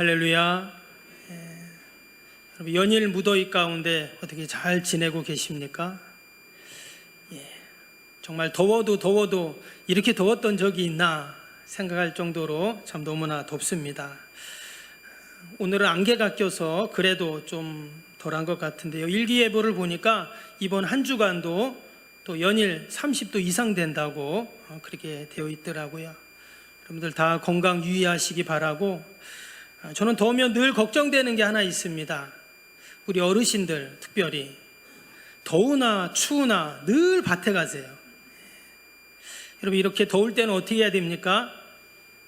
할렐루야. 여러분, 연일 무더위 가운데 어떻게 잘 지내고 계십니까? 정말 더워도 이렇게 더웠던 적이 있나 생각할 정도로 참 너무나 덥습니다. 오늘은 안개가 껴서 그래도 좀 덜한 것 같은데요. 일기예보를 보니까 이번 한 주간도 또 연일 30도 이상 된다고 그렇게 되어 있더라고요. 여러분들 다 건강 유의하시기 바라고, 저는 더우면 늘 걱정되는 게 하나 있습니다. 우리 어르신들 특별히 더우나 추우나 늘 밭에 가세요. 여러분, 이렇게 더울 때는 어떻게 해야 됩니까?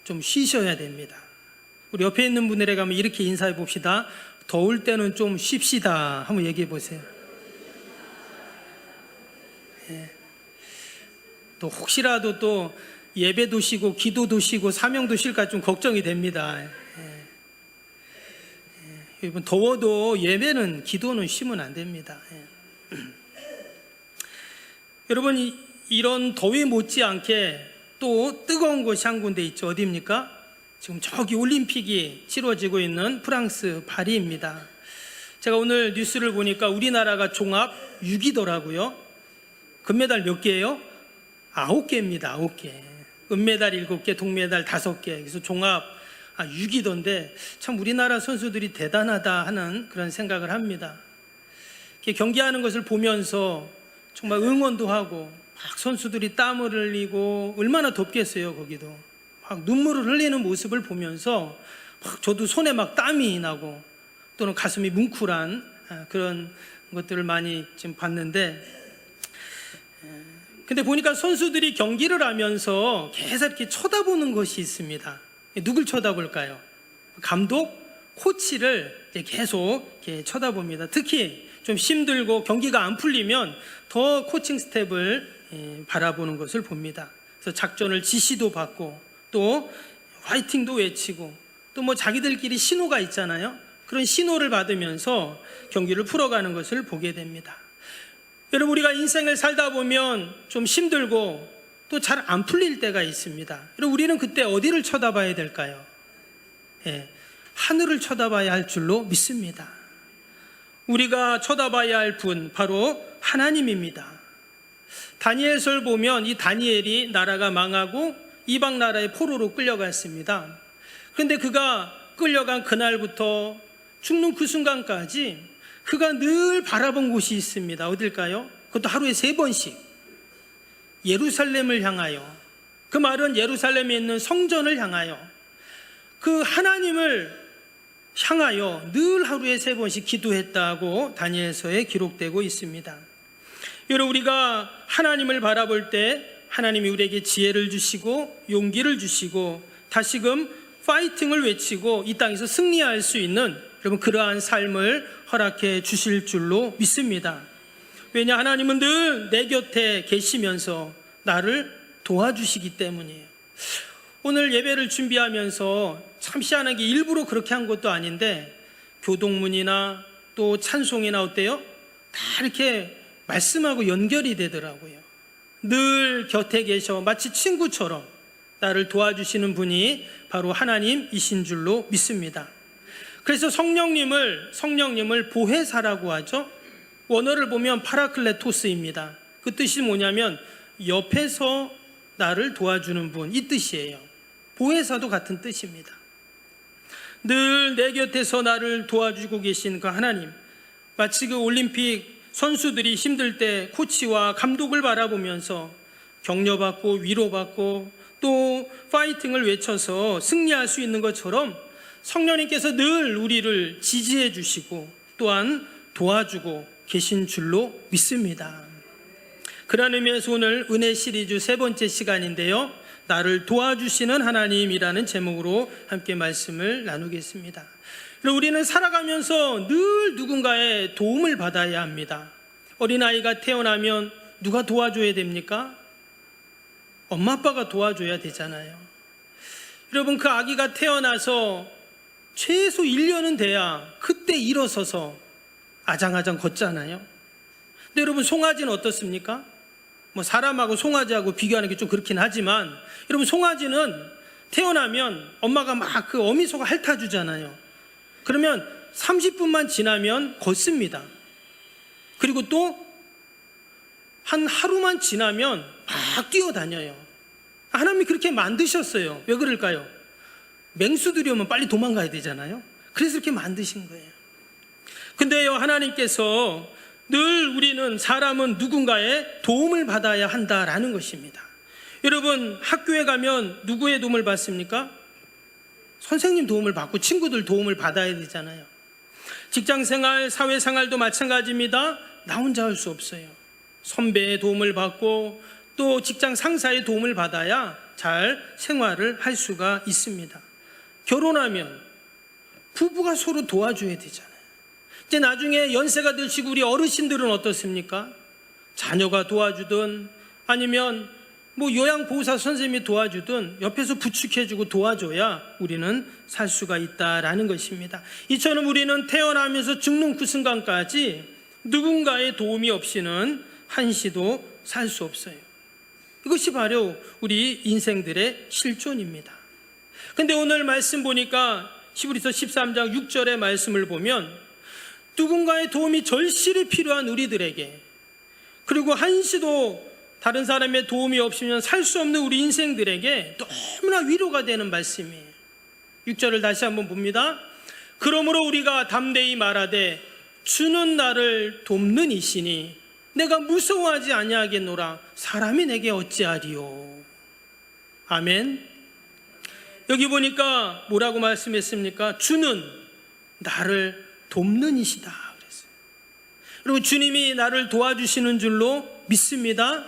좀 쉬셔야 됩니다. 우리 옆에 있는 분들에 가면 이렇게 인사해 봅시다. 더울 때는 좀 쉽시다. 한번 얘기해 보세요. 또 혹시라도 또 예배도 쉬고 기도도 쉬고 사명도 쉴까 좀 걱정이 됩니다. 여러분, 더워도 예배는 기도는 쉬면 안 됩니다. 여러분, 이런 더위 못지않게 또 뜨거운 곳이 한 군데 있죠. 어디입니까? 지금 저기 올림픽이 치러지고 있는 프랑스 파리입니다. 제가 오늘 뉴스를 보니까 우리나라가 종합 6위더라고요. 금메달 몇 개예요? 9개입니다. 9개. 은메달 7개, 동메달 5개. 그래서 종합 6위던데 참 우리나라 선수들이 대단하다 하는 그런 생각을 합니다. 경기하는 것을 보면서 정말 응원도 하고 막 선수들이 땀을 흘리고 얼마나 덥겠어요. 거기도 막 눈물을 흘리는 모습을 보면서 막 저도 손에 막 땀이 나고 또는 가슴이 뭉클한 그런 것들을 많이 지금 봤는데, 근데 보니까 선수들이 경기를 하면서 계속 이렇게 쳐다보는 것이 있습니다. 누굴 쳐다볼까요? 감독, 코치를 계속 이렇게 쳐다봅니다. 특히 좀 힘들고 경기가 안 풀리면 더 코칭 스텝을 바라보는 것을 봅니다. 그래서 작전을 지시도 받고 또 화이팅도 외치고 또 뭐 자기들끼리 신호가 있잖아요. 그런 신호를 받으면서 경기를 풀어가는 것을 보게 됩니다. 여러분, 우리가 인생을 살다 보면 좀 힘들고 또 잘 안 풀릴 때가 있습니다. 여러분, 우리는 그때 어디를 쳐다봐야 될까요? 하늘을 쳐다봐야 할 줄로 믿습니다. 우리가 쳐다봐야 할 분 바로 하나님입니다. 다니엘서를 보면 이 다니엘이 나라가 망하고 이방 나라의 포로로 끌려갔습니다. 그런데 그가 끌려간 그날부터 죽는 그 순간까지 그가 늘 바라본 곳이 있습니다. 어딜까요? 그것도 하루에 3번씩 예루살렘을 향하여, 그 말은 예루살렘에 있는 성전을 향하여, 그 하나님을 향하여 늘 하루에 3번씩 기도했다고 다니엘서에 기록되고 있습니다. 여러분, 우리가 하나님을 바라볼 때 하나님이 우리에게 지혜를 주시고 용기를 주시고 다시금 파이팅을 외치고 이 땅에서 승리할 수 있는 여러분 그러한 삶을 허락해 주실 줄로 믿습니다. 왜냐, 하나님은 늘 내 곁에 계시면서 나를 도와주시기 때문이에요. 오늘 예배를 준비하면서 참 희한하게 일부러 그렇게 한 것도 아닌데 교동문이나 또 찬송이나 어때요? 다 이렇게 말씀하고 연결이 되더라고요. 늘 곁에 계셔 마치 친구처럼 나를 도와주시는 분이 바로 하나님이신 줄로 믿습니다. 그래서 성령님을 보혜사라고 하죠. 원어를 보면 파라클레토스입니다. 그 뜻이 뭐냐면 옆에서 나를 도와주는 분, 이 뜻이에요. 보혜사도 같은 뜻입니다. 늘 내 곁에서 나를 도와주고 계신 그 하나님, 마치 그 올림픽 선수들이 힘들 때 코치와 감독을 바라보면서 격려받고 위로받고 또 파이팅을 외쳐서 승리할 수 있는 것처럼 성령님께서 늘 우리를 지지해 주시고 또한 도와주고 계신 줄로 믿습니다. 그런 의미에서 오늘 은혜 시리즈 3번째 시간인데요, 나를 도와주시는 하나님이라는 제목으로 함께 말씀을 나누겠습니다. 우리는 살아가면서 늘 누군가의 도움을 받아야 합니다. 어린아이가 태어나면 누가 도와줘야 됩니까? 엄마 아빠가 도와줘야 되잖아요. 여러분, 그 아기가 태어나서 최소 1년은 돼야 그때 일어서서 아장아장 걷잖아요. 근데 여러분, 송아지는 어떻습니까? 뭐 사람하고 송아지하고 비교하는 게 좀 그렇긴 하지만 여러분, 송아지는 태어나면 엄마가 막 그 어미소가 핥아주잖아요. 그러면 30분만 지나면 걷습니다. 그리고 또 한 하루만 지나면 막 뛰어다녀요. 하나님이 그렇게 만드셨어요. 왜 그럴까요? 맹수들이 오면 빨리 도망가야 되잖아요. 그래서 이렇게 만드신 거예요. 근데요, 하나님께서 늘 우리는 사람은 누군가의 도움을 받아야 한다라는 것입니다. 여러분, 학교에 가면 누구의 도움을 받습니까? 선생님 도움을 받고 친구들 도움을 받아야 되잖아요. 직장생활, 사회생활도 마찬가지입니다. 나 혼자 할 수 없어요. 선배의 도움을 받고 또 직장 상사의 도움을 받아야 잘 생활을 할 수가 있습니다. 결혼하면 부부가 서로 도와줘야 되잖아요. 이제 나중에 연세가 드시고 우리 어르신들은 어떻습니까? 자녀가 도와주든 아니면 요양보호사 선생님이 도와주든 옆에서 부축해주고 도와줘야 우리는 살 수가 있다라는 것입니다. 이처럼 우리는 태어나면서 죽는 그 순간까지 누군가의 도움이 없이는 한시도 살 수 없어요. 이것이 바로 우리 인생들의 실존입니다. 근데 오늘 말씀 보니까 히브리서 13장 6절의 말씀을 보면 누군가의 도움이 절실히 필요한 우리들에게, 그리고 한시도 다른 사람의 도움이 없으면 살 수 없는 우리 인생들에게 너무나 위로가 되는 말씀이에요. 6절을 다시 한번 봅니다. 그러므로 우리가 담대히 말하되 주는 나를 돕는 이시니 내가 무서워하지 아니하겠노라. 사람이 내게 어찌하리요. 아멘. 여기 보니까 뭐라고 말씀했습니까? 주는 나를 돕는 이시다 그랬어요. 그리고 주님이 나를 도와주시는 줄로 믿습니다.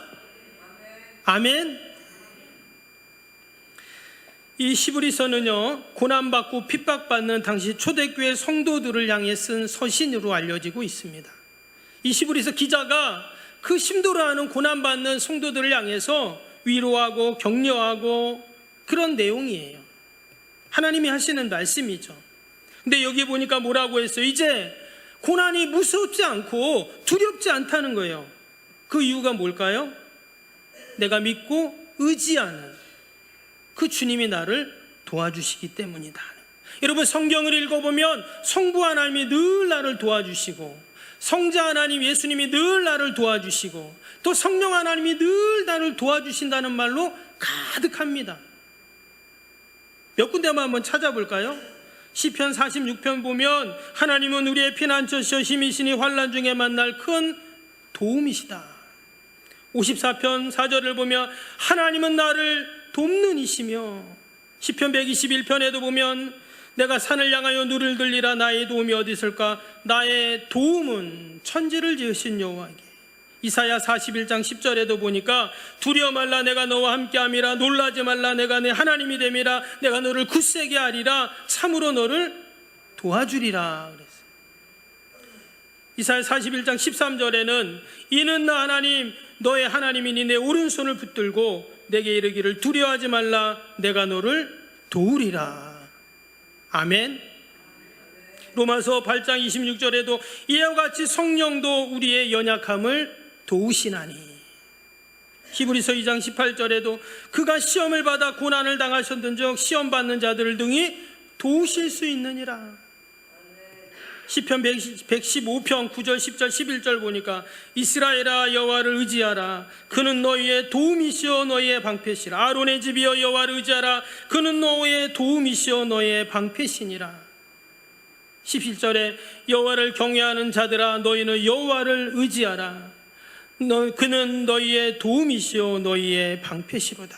아멘. 이 히브리서는요, 고난받고 핍박받는 당시 초대교회 성도들을 향해 쓴 서신으로 알려지고 있습니다. 이 히브리서 기자가 그 힘들어하는 고난받는 성도들을 향해서 위로하고 격려하고 그런 내용이에요. 하나님이 하시는 말씀이죠. 근데 여기 보니까 뭐라고 했어요? 이제 고난이 무섭지 않고 두렵지 않다는 거예요. 그 이유가 뭘까요? 내가 믿고 의지하는 그 주님이 나를 도와주시기 때문이다. 여러분, 성경을 읽어보면 성부 하나님이 늘 나를 도와주시고, 성자 하나님 예수님이 늘 나를 도와주시고, 또 성령 하나님이 늘 나를 도와주신다는 말로 가득합니다. 몇 군데만 한번 찾아볼까요? 시편 46편 보면 하나님은 우리의 피난처시여 힘이시니 환난 중에 만날 큰 도움이시다. 54편 4절을 보면 하나님은 나를 돕는 이시며, 시편 121편에도 보면 내가 산을 향하여 눈을 들리라. 나의 도움이 어디 있을까? 나의 도움은 천지를 지으신 여호와께. 이사야 41장 10절에도 보니까 두려워 말라. 내가 너와 함께함이라. 놀라지 말라. 내가 내 하나님이 됨이라. 내가 너를 굳세게 하리라. 참으로 너를 도와주리라 그랬어요. 이사야 41장 13절에는 이는 나 하나님 너의 하나님이니 내 오른손을 붙들고 내게 이르기를 두려워하지 말라. 내가 너를 도우리라. 아멘. 로마서 8장 26절에도 이와 같이 성령도 우리의 연약함을 도우시나니. 히브리서 2장 18절에도 그가 시험을 받아 고난을 당하셨던즉 시험 받는 자들을 등이 도우실 수 있느니라. 시편 115편 9절 10절 11절 보니까 이스라엘아 여호와를 의지하라. 그는 너희의 도움이시오 너희의 방패시라. 아론의 집이여 여호와를 의지하라. 그는 너희의 도움이시오 너희의 방패시니라. 17절에 여호와를 경외하는 자들아 너희는 여호와를 의지하라. 그는 너희의 도움이시오 너희의 방패시로다.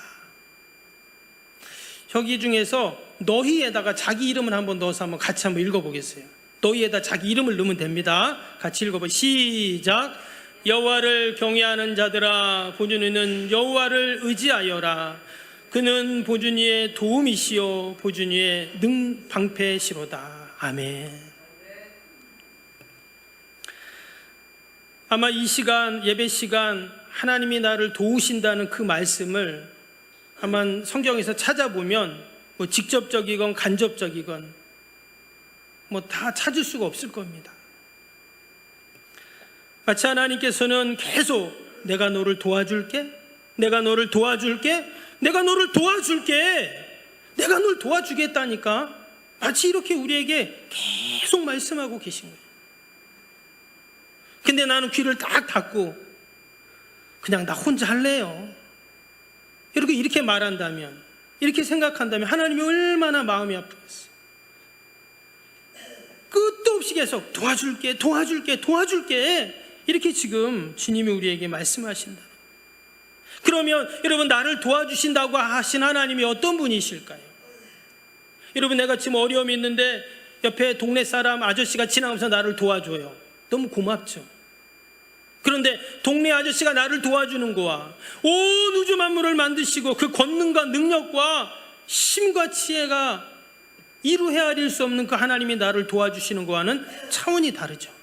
여기 중에서 너희에다가 자기 이름을 한번 넣어서 한번 같이 한번 읽어보겠어요. 너희에다 자기 이름을 넣으면 됩니다. 같이 읽어봐. 시작. 여호와를 경외하는 자들아 보준이는 여호와를 의지하여라. 그는 보준이의 도움이시오 보준이의 방패시로다. 아멘. 아마 이 시간, 예배 시간 하나님이 나를 도우신다는 그 말씀을 아마 성경에서 찾아보면 직접적이건 간접적이건 다 찾을 수가 없을 겁니다. 마치 하나님께서는 계속 내가 너를 도와줄게, 내가 너를 도와줄게, 내가 너를 도와줄게, 내가 널 도와주겠다니까. 마치 이렇게 우리에게 계속 말씀하고 계신 거예요. 근데 나는 귀를 딱 닫고 그냥 나 혼자 할래요. 이렇게 말한다면, 이렇게 생각한다면 하나님이 얼마나 마음이 아프겠어요. 끝도 없이 계속 도와줄게 이렇게 지금 주님이 우리에게 말씀하신다. 그러면 여러분, 나를 도와주신다고 하신 하나님이 어떤 분이실까요? 여러분, 내가 지금 어려움이 있는데 옆에 동네 사람 아저씨가 지나가면서 나를 도와줘요. 너무 고맙죠. 그런데 동네 아저씨가 나를 도와주는 거와 온 우주 만물을 만드시고 그 권능과 능력과 힘과 지혜가 이루 헤아릴 수 없는 그 하나님이 나를 도와주시는 거와는 차원이 다르죠.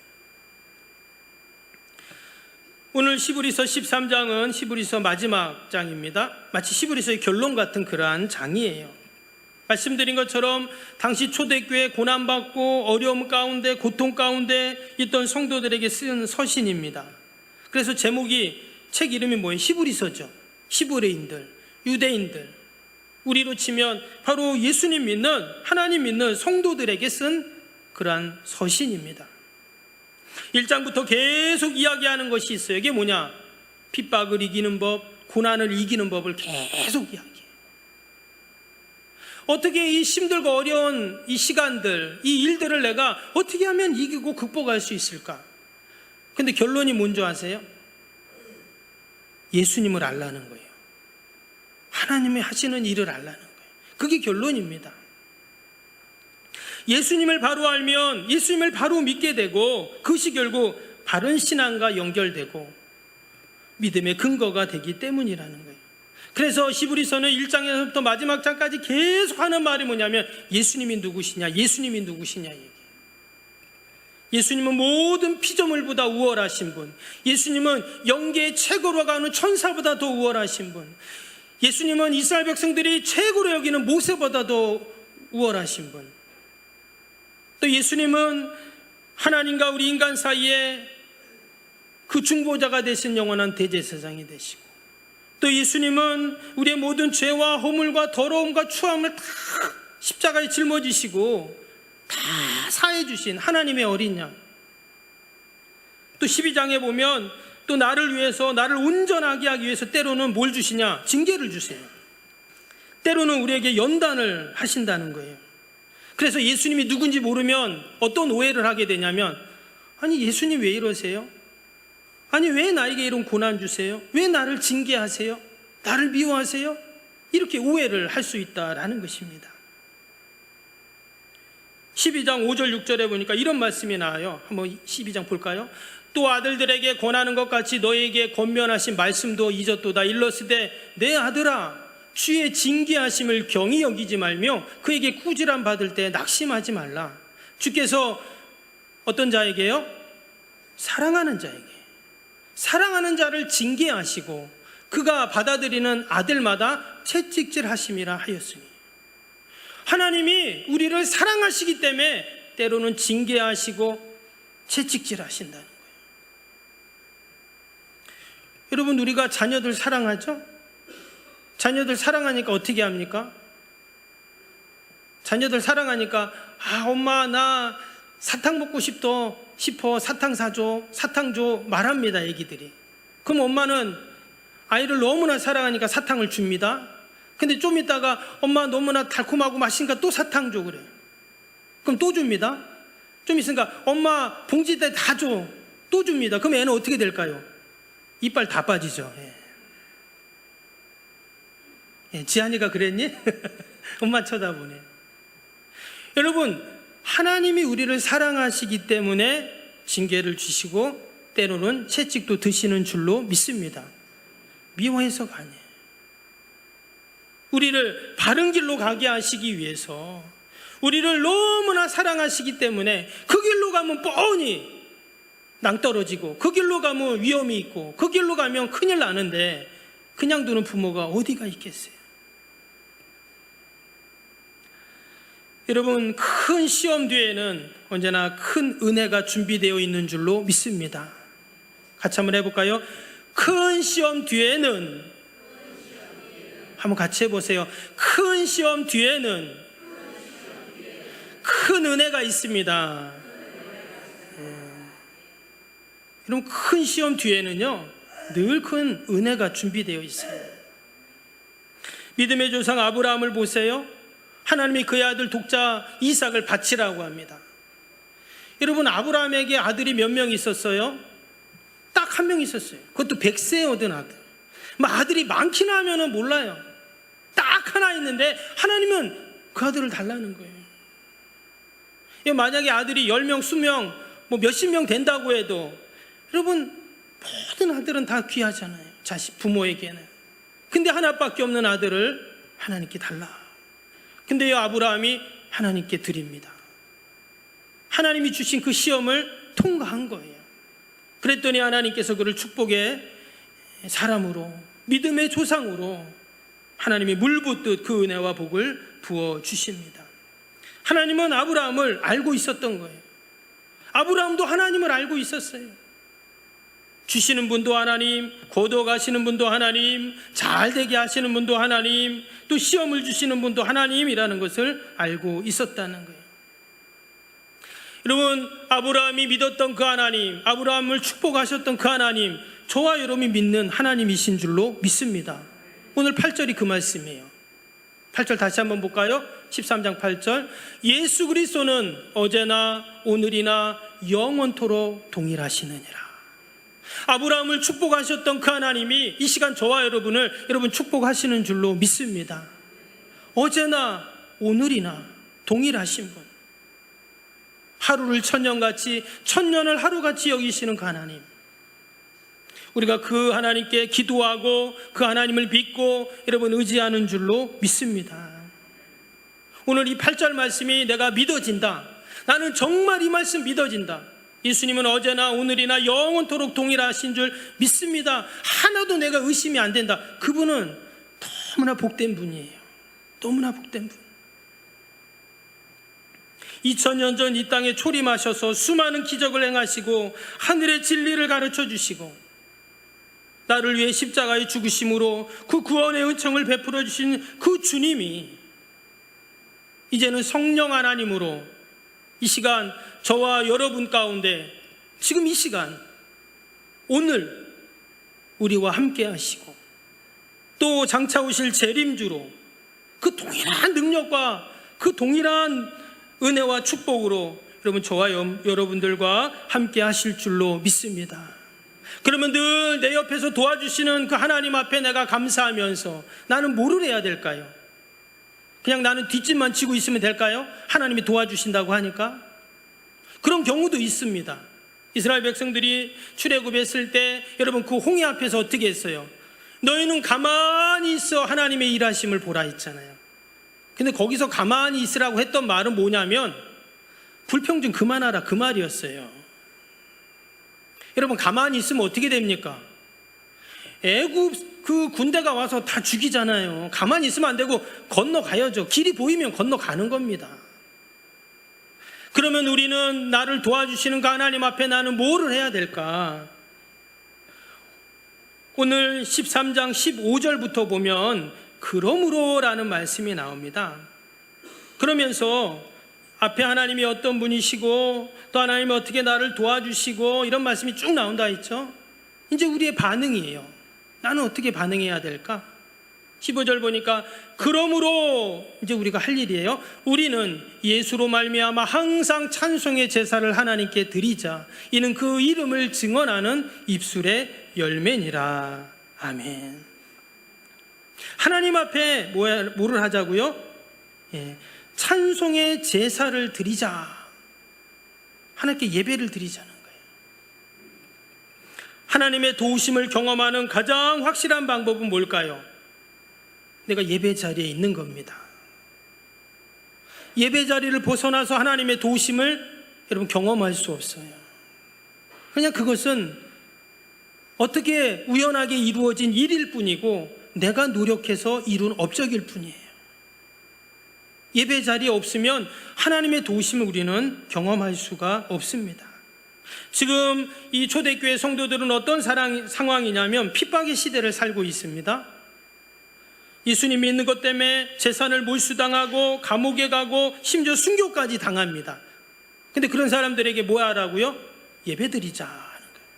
오늘 히브리서 13장은 히브리서 마지막 장입니다. 마치 히브리서의 결론 같은 그러한 장이에요. 말씀드린 것처럼 당시 초대교회 고난받고 어려움 가운데, 고통 가운데 있던 성도들에게 쓴 서신입니다. 그래서 제목이, 책 이름이 뭐예요? 히브리서죠. 히브리인들, 유대인들, 우리로 치면 바로 예수님 믿는, 하나님 믿는 성도들에게 쓴 그러한 서신입니다. 1장부터 계속 이야기하는 것이 있어요. 이게 뭐냐? 핍박을 이기는 법, 고난을 이기는 법을 계속 이야기해요. 어떻게 이 힘들고 어려운 이 시간들, 이 일들을 내가 어떻게 하면 이기고 극복할 수 있을까? 근데 결론이 뭔지 아세요? 예수님을 알라는 거예요. 하나님이 하시는 일을 알라는 거예요. 그게 결론입니다. 예수님을 바로 알면 예수님을 바로 믿게 되고, 그것이 결국 바른 신앙과 연결되고 믿음의 근거가 되기 때문이라는 거예요. 그래서 히브리서는 1장에서부터 마지막 장까지 계속 하는 말이 뭐냐면, 예수님이 누구시냐, 예수님이 누구시냐 얘기해요. 예수님은 모든 피조물보다 우월하신 분, 예수님은 영계의 최고로 가는 천사보다 더 우월하신 분, 예수님은 이스라엘 백성들이 최고로 여기는 모세보다도 우월하신 분, 또 예수님은 하나님과 우리 인간 사이에 그 중보자가 되신 영원한 대제사장이 되시고, 또 예수님은 우리의 모든 죄와 허물과 더러움과 추함을 다 십자가에 짊어지시고 다 사해 주신 하나님의 어린 양. 또 12장에 보면 또 나를 위해서, 나를 온전하게 하기 위해서 때로는 뭘 주시냐? 징계를 주세요. 때로는 우리에게 연단을 하신다는 거예요. 그래서 예수님이 누군지 모르면 어떤 오해를 하게 되냐면, 아니 예수님 왜 이러세요? 아니 왜 나에게 이런 고난 주세요? 왜 나를 징계하세요? 나를 미워하세요? 이렇게 오해를 할 수 있다라는 것입니다. 12장 5절 6절에 보니까 이런 말씀이 나와요. 한번 12장 볼까요? 또 아들들에게 권하는 것 같이 너에게 권면하신 말씀도 잊었도다. 일러스되 내 아들아, 주의 징계하심을 경히 여기지 말며 그에게 꾸지람 받을 때 낙심하지 말라. 주께서 어떤 자에게요? 사랑하는 자에게, 사랑하는 자를 징계하시고 그가 받아들이는 아들마다 채찍질 하심이라 하였으니, 하나님이 우리를 사랑하시기 때문에 때로는 징계하시고 채찍질 하신다는 거예요. 여러분, 우리가 자녀들 사랑하죠? 자녀들 사랑하니까 어떻게 합니까? 자녀들 사랑하니까, 아 엄마 나 사탕 먹고 싶어, 사탕 사줘, 사탕 줘 말합니다, 애기들이. 그럼 엄마는 아이를 너무나 사랑하니까 사탕을 줍니다. 근데 좀 있다가 엄마 너무나 달콤하고 맛있으니까 또 사탕 줘 그래. 그럼 또 줍니다. 좀 있으니까 엄마 봉지에 다 줘, 또 줍니다. 그럼 애는 어떻게 될까요? 이빨 다 빠지죠. 지한이가 그랬니? 엄마 쳐다보네. 여러분, 하나님이 우리를 사랑하시기 때문에 징계를 주시고 때로는 채찍도 드시는 줄로 믿습니다. 미워해서가 아니에요. 우리를 바른 길로 가게 하시기 위해서, 우리를 너무나 사랑하시기 때문에 그 길로 가면 뻔히 낭떠러지고 그 길로 가면 위험이 있고 그 길로 가면 큰일 나는데 그냥 두는 부모가 어디가 있겠어요? 여러분, 큰 시험 뒤에는 언제나 큰 은혜가 준비되어 있는 줄로 믿습니다. 같이 한번 해볼까요? 큰 시험 뒤에는, 한번 같이 해보세요. 큰 시험 뒤에는 큰 은혜가 있습니다. 여러분, 큰 시험 뒤에는요 늘 큰 은혜가 준비되어 있어요. 믿음의 조상 아브라함을 보세요. 하나님이 그의 아들 독자 이삭을 바치라고 합니다. 여러분, 아브라함에게 아들이 몇 명 있었어요? 딱 한 명 있었어요. 그것도 100세에 얻은 아들. 아들이 많기나 하면은 몰라요. 딱 하나 있는데 하나님은 그 아들을 달라는 거예요. 만약에 아들이 10명, 20명, 몇십 명 된다고 해도 여러분, 모든 아들은 다 귀하잖아요. 자식, 부모에게는. 근데 하나밖에 없는 아들을 하나님께 달라. 근데 이 아브라함이 하나님께 드립니다. 하나님이 주신 그 시험을 통과한 거예요. 그랬더니 하나님께서 그를 축복의 사람으로, 믿음의 조상으로 하나님이 물붓듯 그 은혜와 복을 부어주십니다. 하나님은 아브라함을 알고 있었던 거예요. 아브라함도 하나님을 알고 있었어요. 주시는 분도 하나님, 거둬가시는 분도 하나님, 잘되게 하시는 분도 하나님, 또 시험을 주시는 분도 하나님이라는 것을 알고 있었다는 거예요. 여러분, 아브라함이 믿었던 그 하나님, 아브라함을 축복하셨던 그 하나님, 저와 여러분이 믿는 하나님이신 줄로 믿습니다. 오늘 8절이 그 말씀이에요. 8절 다시 한번 볼까요? 13장 8절. 예수 그리스도는 어제나 오늘이나 영원토록 동일하시느니라. 아브라함을 축복하셨던 그 하나님이 이 시간 저와 여러분을 여러분 축복하시는 줄로 믿습니다. 어제나 오늘이나 동일하신 분, 하루를 천년같이, 천년을 하루같이 여기시는 그 하나님, 우리가 그 하나님께 기도하고 그 하나님을 믿고 여러분 의지하는 줄로 믿습니다. 오늘 이 8절 말씀이 내가 믿어진다, 나는 정말 이 말씀 믿어진다, 예수님은 어제나 오늘이나 영원토록 동일하신 줄 믿습니다, 하나도 내가 의심이 안 된다, 그분은 너무나 복된 분이에요. 너무나 복된 분. 2000년 전 이 땅에 초림하셔서 수많은 기적을 행하시고 하늘의 진리를 가르쳐 주시고 나를 위해 십자가에 죽으심으로 그 구원의 은총을 베풀어 주신 그 주님이 이제는 성령 하나님으로 이 시간 저와 여러분 가운데 지금 이 시간 오늘 우리와 함께 하시고 또 장차 오실 재림주로 그 동일한 능력과 그 동일한 은혜와 축복으로 여러분 저와 여러분들과 함께 하실 줄로 믿습니다. 그러면 늘 내 옆에서 도와주시는 그 하나님 앞에 내가 감사하면서 나는 뭐를 해야 될까요? 그냥 나는 뒷짐만 지고 있으면 될까요? 하나님이 도와주신다고 하니까? 그런 경우도 있습니다. 이스라엘 백성들이 출애굽했을 때 여러분 그 홍해 앞에서 어떻게 했어요? 너희는 가만히 있어 하나님의 일하심을 보라 했잖아요. 근데 거기서 가만히 있으라고 했던 말은 뭐냐면 불평 좀 그만하라 그 말이었어요. 여러분 가만히 있으면 어떻게 됩니까? 애굽 그 군대가 와서 다 죽이잖아요. 가만히 있으면 안 되고 건너가야죠. 길이 보이면 건너가는 겁니다. 그러면 우리는 나를 도와주시는 그 하나님 앞에 나는 뭐를 해야 될까? 오늘 13장 15절부터 보면 그러므로 라는 말씀이 나옵니다. 그러면서 앞에 하나님이 어떤 분이시고 또 하나님이 어떻게 나를 도와주시고 이런 말씀이 쭉 나온다 했죠. 이제 우리의 반응이에요. 나는 어떻게 반응해야 될까? 15절 보니까 그러므로 이제 우리가 할 일이에요. 우리는 예수로 말미암아 항상 찬송의 제사를 하나님께 드리자. 이는 그 이름을 증언하는 입술의 열매니라. 아멘. 하나님 앞에 뭐를 하자고요? 찬송의 제사를 드리자. 하나님께 예배를 드리자는 거예요. 하나님의 도우심을 경험하는 가장 확실한 방법은 뭘까요? 내가 예배 자리에 있는 겁니다. 예배 자리를 벗어나서 하나님의 도우심을 여러분 경험할 수 없어요. 그냥 그것은 어떻게 우연하게 이루어진 일일 뿐이고 내가 노력해서 이룬 업적일 뿐이에요. 예배 자리에 없으면 하나님의 도우심을 우리는 경험할 수가 없습니다. 지금 이 초대교회 성도들은 어떤 상황이냐면 핍박의 시대를 살고 있습니다. 예수님 믿는 것 때문에 재산을 몰수당하고 감옥에 가고 심지어 순교까지 당합니다. 근데 그런 사람들에게 뭐 하라고요? 예배드리자 하는 거예요.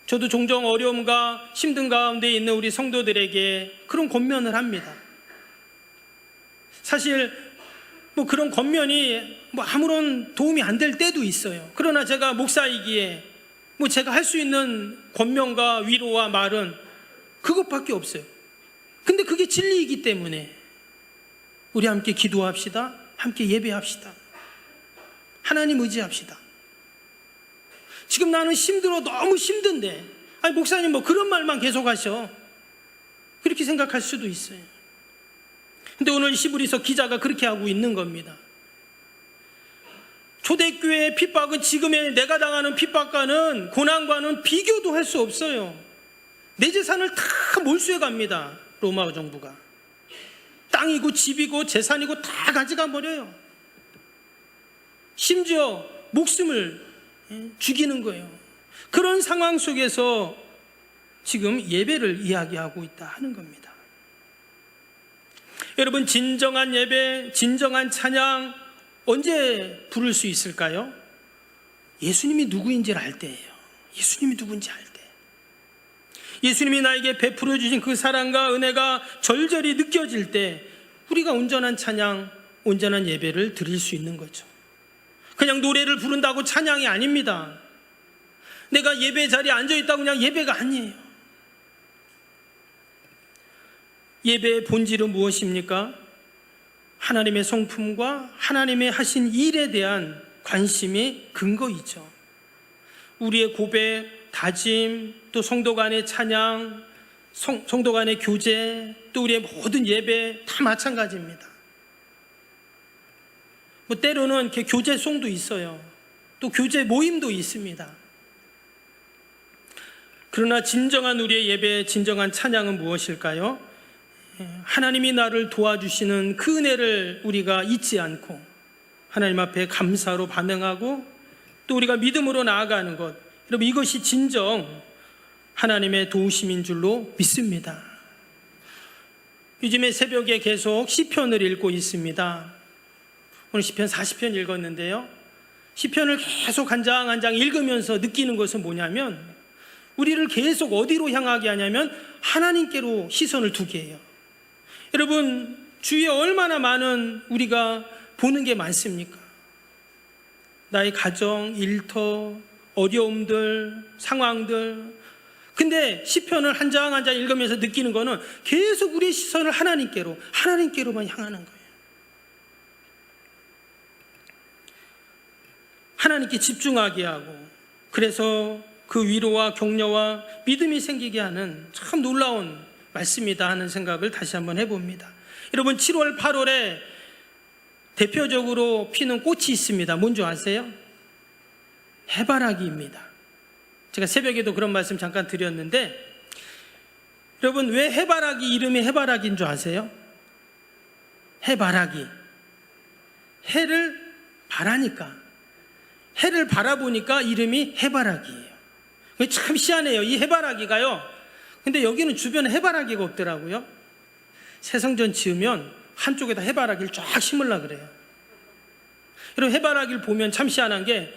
저도 종종 어려움과 힘든 가운데 있는 우리 성도들에게 그런 권면을 합니다. 사실 뭐 그런 권면이 뭐 아무런 도움이 안 될 때도 있어요. 그러나 제가 목사이기에 뭐 제가 할 수 있는 권면과 위로와 말은 그것밖에 없어요. 근데 그게 진리이기 때문에 우리 함께 기도합시다. 함께 예배합시다. 하나님 의지합시다. 지금 나는 힘들어, 너무 힘든데, 아니 목사님 뭐 그런 말만 계속 하셔, 그렇게 생각할 수도 있어요. 근데 오늘 히브리서 기자가 그렇게 하고 있는 겁니다. 초대교회의 핍박은 지금의 내가 당하는 핍박과는, 고난과는 비교도 할 수 없어요. 내 재산을 다 몰수해 갑니다. 로마 정부가 땅이고 집이고 재산이고 다 가져가 버려요. 심지어 목숨을 죽이는 거예요. 그런 상황 속에서 지금 예배를 이야기하고 있다 하는 겁니다. 여러분, 진정한 예배, 진정한 찬양 언제 부를 수 있을까요? 예수님이 누구인지를 알 때예요. 예수님이 누구인지 알 때. 예수님이 나에게 베풀어 주신 그 사랑과 은혜가 절절히 느껴질 때 우리가 온전한 찬양, 온전한 예배를 드릴 수 있는 거죠. 그냥 노래를 부른다고 찬양이 아닙니다. 내가 예배 자리에 앉아있다고 그냥 예배가 아니에요. 예배의 본질은 무엇입니까? 하나님의 성품과 하나님의 하신 일에 대한 관심이 근거이죠. 우리의 고백, 다짐, 또 성도 간의 찬양, 성도 간의 교제, 또 우리의 모든 예배 다 마찬가지입니다. 뭐 때로는 이렇게 교제송도 있어요. 또 교제 모임도 있습니다. 그러나 진정한 우리의 예배, 진정한 찬양은 무엇일까요? 하나님이 나를 도와주시는 그 은혜를 우리가 잊지 않고 하나님 앞에 감사로 반응하고 또 우리가 믿음으로 나아가는 것, 여러분 이것이 진정 하나님의 도우심인 줄로 믿습니다. 요즘에 새벽에 계속 시편을 읽고 있습니다. 오늘 시편 40편 읽었는데요, 시편을 계속 한 장 한 장 읽으면서 느끼는 것은 뭐냐면 우리를 계속 어디로 향하게 하냐면 하나님께로 시선을 두게 해요. 여러분, 주위에 얼마나 많은 우리가 보는 게 많습니까? 나의 가정, 일터, 어려움들, 상황들. 근데 시편을 한 장 한 장 읽으면서 느끼는 거는 계속 우리의 시선을 하나님께로만 향하는 거예요. 하나님께 집중하게 하고, 그래서 그 위로와 격려와 믿음이 생기게 하는 참 놀라운 말씀이다 하는 생각을 다시 한번 해봅니다. 여러분, 7월, 8월에 대표적으로 피는 꽃이 있습니다. 뭔지 아세요? 해바라기입니다. 제가 새벽에도 그런 말씀 잠깐 드렸는데, 여러분 왜 해바라기 이름이 해바라기인 줄 아세요? 해바라기, 해를 바라니까, 해를 바라보니까 이름이 해바라기예요. 참 희한해요. 이 해바라기가요, 근데 여기는 주변에 해바라기가 없더라고요. 새성전 지으면 한쪽에다 해바라기를 쫙 심으려고 그래요. 여러분, 해바라기를 보면 참 희한한 게,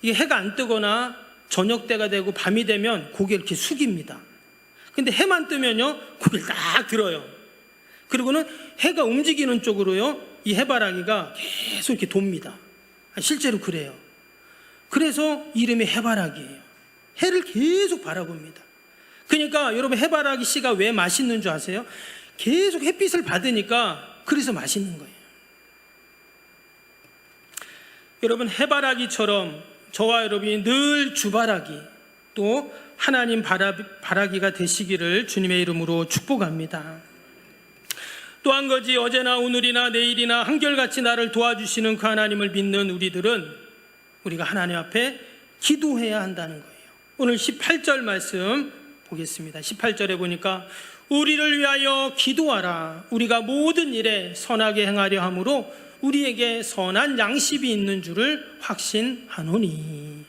이게 해가 안 뜨거나 저녁 때가 되고 밤이 되면 고개를 이렇게 숙입니다. 근데 해만 뜨면요, 고개를 딱 들어요. 그리고는 해가 움직이는 쪽으로요, 이 해바라기가 계속 이렇게 돕니다. 실제로 그래요. 그래서 이름이 해바라기예요. 해를 계속 바라봅니다. 그러니까 여러분, 해바라기 씨가 왜 맛있는 줄 아세요? 계속 햇빛을 받으니까 그래서 맛있는 거예요. 여러분, 해바라기처럼 저와 여러분이 늘 주바라기, 또 하나님 바라기가 되시기를 주님의 이름으로 축복합니다. 또 한 가지, 어제나 오늘이나 내일이나 한결같이 나를 도와주시는 그 하나님을 믿는 우리들은 우리가 하나님 앞에 기도해야 한다는 거예요. 오늘 18절 말씀 보겠습니다. 18절에 보니까 우리를 위하여 기도하라. 우리가 모든 일에 선하게 행하려 함으로 우리에게 선한 양심이 있는 줄을 확신하노니.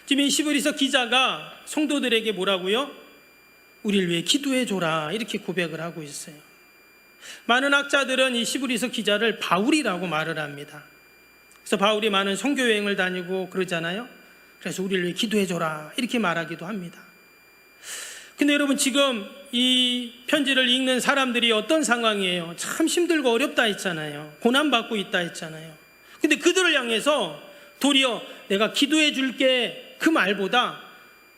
지금 이 히브리서 기자가 성도들에게 뭐라고요? 우리를 위해 기도해 줘라 이렇게 고백을 하고 있어요. 많은 학자들은 이 시브리서 기자를 바울이라고 말을 합니다. 그래서 바울이 많은 선교 여행을 다니고 그러잖아요. 그래서 우리를 위해 기도해 줘라 이렇게 말하기도 합니다. 근데 여러분, 지금 이 편지를 읽는 사람들이 어떤 상황이에요? 참 힘들고 어렵다 했잖아요. 고난받고 있다 했잖아요. 근데 그들을 향해서 도리어 내가 기도해 줄게 그 말보다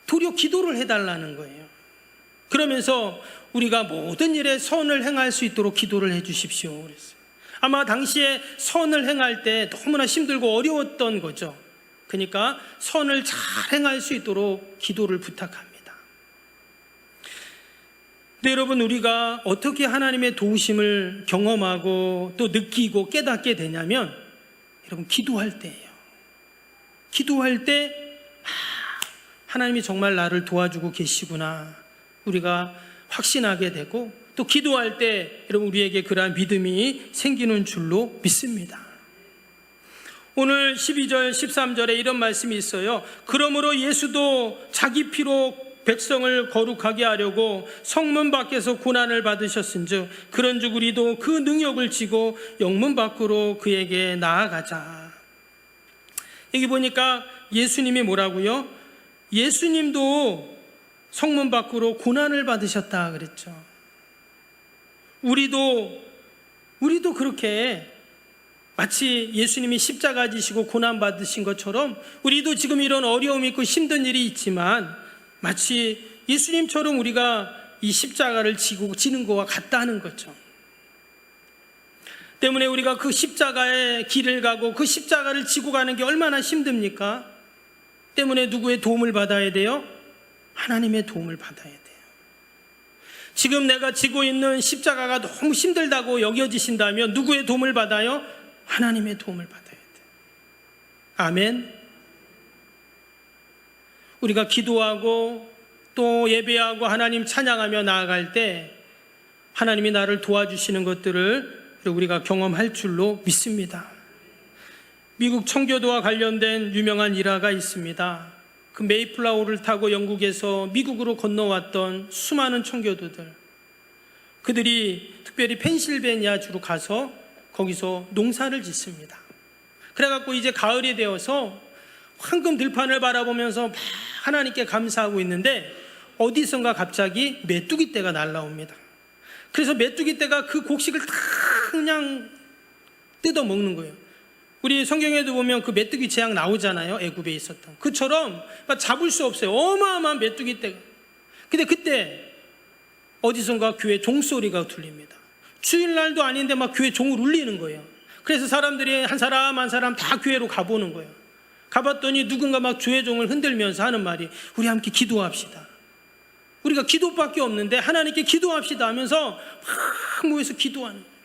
도리어 기도를 해달라는 거예요. 그러면서 우리가 모든 일에 선을 행할 수 있도록 기도를 해 주십시오 그랬어요. 아마 당시에 선을 행할 때 너무나 힘들고 어려웠던 거죠. 그러니까 선을 잘 행할 수 있도록 기도를 부탁합니다. 근데 여러분, 우리가 어떻게 하나님의 도우심을 경험하고 또 느끼고 깨닫게 되냐면, 여러분, 기도할 때예요. 기도할 때 하나님이 정말 나를 도와주고 계시구나 우리가 확신하게 되고, 또 기도할 때 여러분 우리에게 그러한 믿음이 생기는 줄로 믿습니다. 오늘 12절 13절에 이런 말씀이 있어요. 그러므로 예수도 자기 피로 백성을 거룩하게 하려고 성문 밖에서 고난을 받으셨은즉 그런즉 우리도 그 능력을 지고 영문 밖으로 그에게 나아가자. 여기 보니까 예수님이 뭐라고요? 예수님도 성문 밖으로 고난을 받으셨다 그랬죠. 우리도 그렇게 마치 예수님이 십자가 지시고 고난 받으신 것처럼 우리도 지금 이런 어려움이 있고 힘든 일이 있지만 마치 예수님처럼 우리가 이 십자가를 지는 것과 같다는 거죠. 때문에 우리가 그 십자가의 길을 가고 그 십자가를 지고 가는 게 얼마나 힘듭니까? 때문에 누구의 도움을 받아야 돼요? 하나님의 도움을 받아야 돼요. 지금 내가 지고 있는 십자가가 너무 힘들다고 여겨지신다면 누구의 도움을 받아요? 하나님의 도움을 받아야 돼요. 아멘. 우리가 기도하고 또 예배하고 하나님 찬양하며 나아갈 때 하나님이 나를 도와주시는 것들을 우리가 경험할 줄로 믿습니다. 미국 청교도와 관련된 유명한 일화가 있습니다. 그 메이플라워를 타고 영국에서 미국으로 건너왔던 수많은 청교도들, 그들이 특별히 펜실베니아주로 가서 거기서 농사를 짓습니다. 그래갖고 이제 가을이 되어서 황금 들판을 바라보면서 막 하나님께 감사하고 있는데 어디선가 갑자기 메뚜기 떼가 날라옵니다. 그래서 메뚜기 떼가 그 곡식을 다 그냥 뜯어 먹는 거예요. 우리 성경에도 보면 그 메뚜기 재앙 나오잖아요. 애굽에 있었던 그처럼 잡을 수 없어요. 어마어마한 메뚜기 떼가. 근데 그때 어디선가 교회 종소리가 들립니다. 주일날도 아닌데 막 교회 종을 울리는 거예요. 그래서 사람들이 한 사람 한 사람 다 교회로 가보는 거예요. 가봤더니 누군가 막 주의 종을 흔들면서 하는 말이 우리 함께 기도합시다. 우리가 기도밖에 없는데 하나님께 기도합시다 하면서 막 모여서 기도하는 거예요.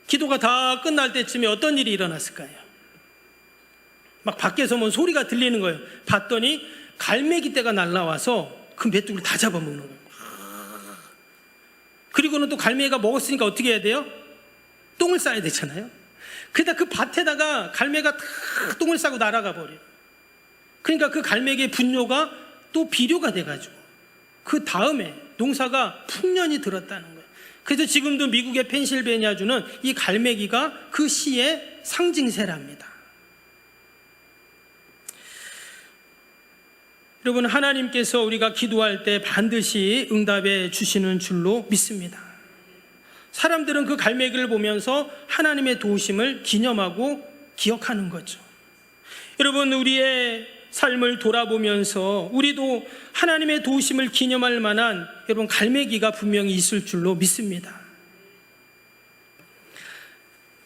기도가 다 끝날 때쯤에 어떤 일이 일어났을까요? 막 밖에서 뭔 소리가 들리는 거예요. 봤더니 갈매기 떼가 날라와서 그 메뚜기를 다 잡아먹는 거예요. 그리고는 또 갈매기가 먹었으니까 어떻게 해야 돼요? 똥을 싸야 되잖아요. 그러다 그 밭에다가 갈매기가 다 똥을 싸고 날아가 버려요. 그러니까 그 갈매기의 분뇨가 또 비료가 돼가지고 그 다음에 농사가 풍년이 들었다는 거예요. 그래서 지금도 미국의 펜실베니아주는 이 갈매기가 그 시의 상징세랍니다. 여러분, 하나님께서 우리가 기도할 때 반드시 응답해 주시는 줄로 믿습니다. 사람들은 그 갈매기를 보면서 하나님의 도우심을 기념하고 기억하는 거죠. 여러분, 우리의 삶을 돌아보면서 우리도 하나님의 도우심을 기념할 만한 여러분 갈매기가 분명히 있을 줄로 믿습니다.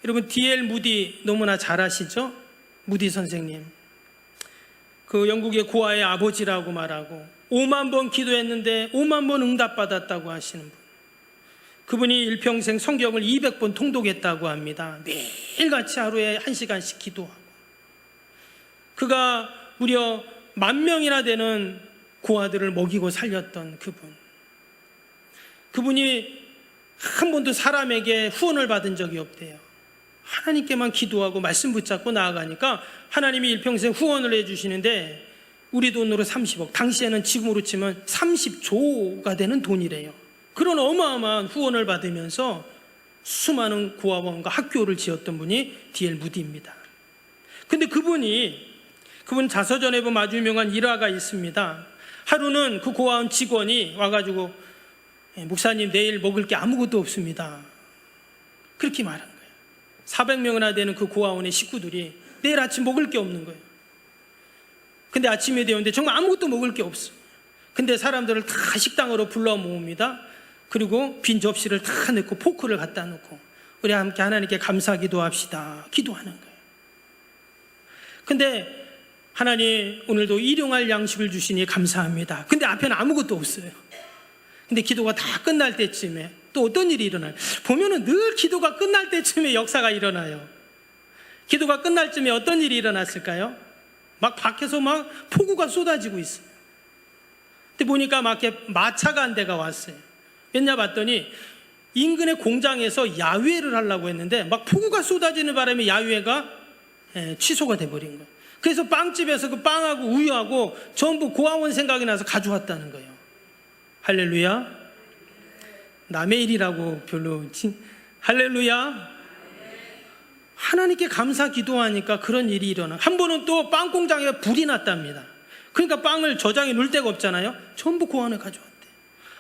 여러분, D.L. 무디 너무나 잘 아시죠? 무디 선생님, 그 영국의 고아의 아버지라고 말하고 5만 번 기도했는데 5만 번 응답받았다고 하시는 분, 그분이 일평생 성경을 200번 통독했다고 합니다. 매일같이 하루에 1시간씩 기도하고, 그가 무려 10,000명이나 되는 고아들을 먹이고 살렸던 그분이 한 번도 사람에게 후원을 받은 적이 없대요. 하나님께만 기도하고 말씀 붙잡고 나아가니까 하나님이 일평생 후원을 해주시는데 우리 돈으로 30억, 당시에는 지금으로 치면 30조가 되는 돈이래요. 그런 어마어마한 후원을 받으면서 수많은 고아원과 학교를 지었던 분이 D.L. 무디입니다. 근데 그분 자서전에 보면 아주 유명한 일화가 있습니다. 하루는 그 고아원 직원이 와가지고 목사님, 내일 먹을 게 아무것도 없습니다. 그렇게 말한 거예요. 400명이나 되는 그 고아원의 식구들이 내일 아침 먹을 게 없는 거예요. 근데 아침이 되었는데 정말 아무것도 먹을 게 없어. 근데 사람들을 다 식당으로 불러 모읍니다. 그리고 빈 접시를 다 넣고 포크를 갖다 놓고 우리 함께 하나님께 감사 기도합시다. 기도하는 거예요. 근데 하나님, 오늘도 일용할 양식을 주시니 감사합니다. 근데 앞에는 아무것도 없어요. 근데 기도가 다 끝날 때쯤에 또 어떤 일이 일어나요? 보면은 늘 기도가 끝날 때쯤에 역사가 일어나요. 기도가 끝날 쯤에 어떤 일이 일어났을까요? 막 밖에서 막 폭우가 쏟아지고 있어요. 근데 보니까 막 마차가 한 대가 왔어요. 왜냐 봤더니 인근의 공장에서 야외를 하려고 했는데 막 폭우가 쏟아지는 바람에 야외가 취소가 돼버린 거예요. 그래서 빵집에서 그 빵하고 우유하고 전부 고아원 생각이 나서 가져왔다는 거예요. 할렐루야. 남의 일이라고 별로. 할렐루야. 하나님께 감사 기도하니까 그런 일이 일어나. 한 번은 또 빵 공장에 불이 났답니다. 그러니까 빵을 저장해 놓을 데가 없잖아요. 전부 고아원에 가져왔대.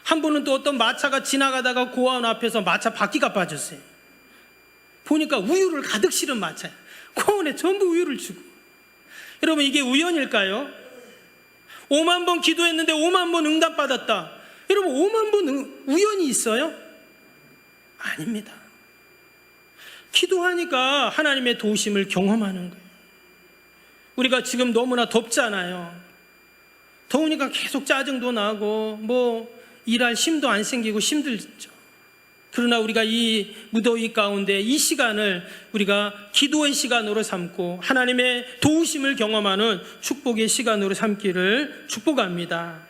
한 번은 또 어떤 마차가 지나가다가 고아원 앞에서 마차 바퀴가 빠졌어요. 보니까 우유를 가득 실은 마차야. 고아원에 전부 우유를 주고. 여러분, 이게 우연일까요? 5만 번 기도했는데 5만 번 응답받았다. 여러분, 5만 번 우연이 있어요? 아닙니다. 기도하니까 하나님의 도우심을 경험하는 거예요. 우리가 지금 너무나 덥잖아요. 더우니까 계속 짜증도 나고 일할 힘도 안 생기고 힘들죠. 그러나 우리가 이 무더위 가운데 이 시간을 우리가 기도의 시간으로 삼고 하나님의 도우심을 경험하는 축복의 시간으로 삼기를 축복합니다.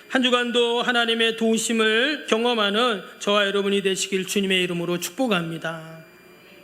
한 주간도 하나님의 도우심을 경험하는 저와 여러분이 되시길 주님의 이름으로 축복합니다.